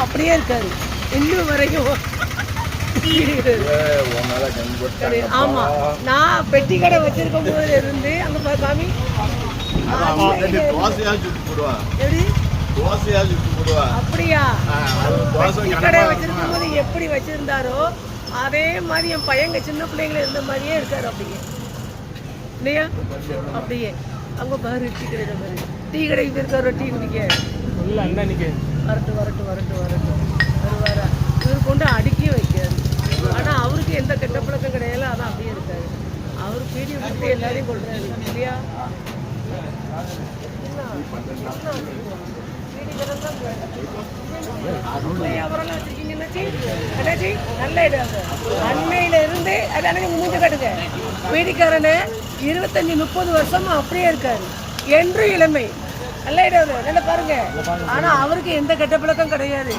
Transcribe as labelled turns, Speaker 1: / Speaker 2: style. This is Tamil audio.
Speaker 1: அப்படியே இருக்காரு இன்னும் வரைக்கும். ஆமா, நான் பெட்டி கடை வச்சிருக்கும் போது இருந்து அங்க சாமி அப்படியா, பெட்டி கடை வச்சிருக்கும் போது எப்படி வச்சிருந்தாரோ அதே மாதிரி என் பையங்க சின்ன பிள்ளைங்கள இருந்த மாதிரியே இருக்காரு அப்படியே இல்லையா? அப்படியே அங்க பாரு டீ கடை பாரு, டீ கடைக்கு இருக்காரு டீ குடிக்க வரட்டு வரட்டு வரட்டு வரட்டு வருவாரா? இவர் கொண்டு அடுக்கி வைக்காரு. ஆனா அவருக்கு எந்த கெட்ட பழக்கம் கிடையாது, அதான் அப்படியே இருக்காரு. அவர் பீடி விட்டு எல்லாரையும் கொள்றாரு இல்லையா? வியாபாரம்லாம் வச்சிருக்கீங்க நல்ல இடம். அன்னையில இருந்து அதானே மூஞ்ச கட்டுங்க. பீடிக்காரனு 25-30 வருஷமா அப்படியே இருக்காரு, என்றும் இளமை. நல்ல இடம் நல்லா பாருங்க. ஆனா அவருக்கு எந்த கெட்ட பழக்கம் கிடையாது.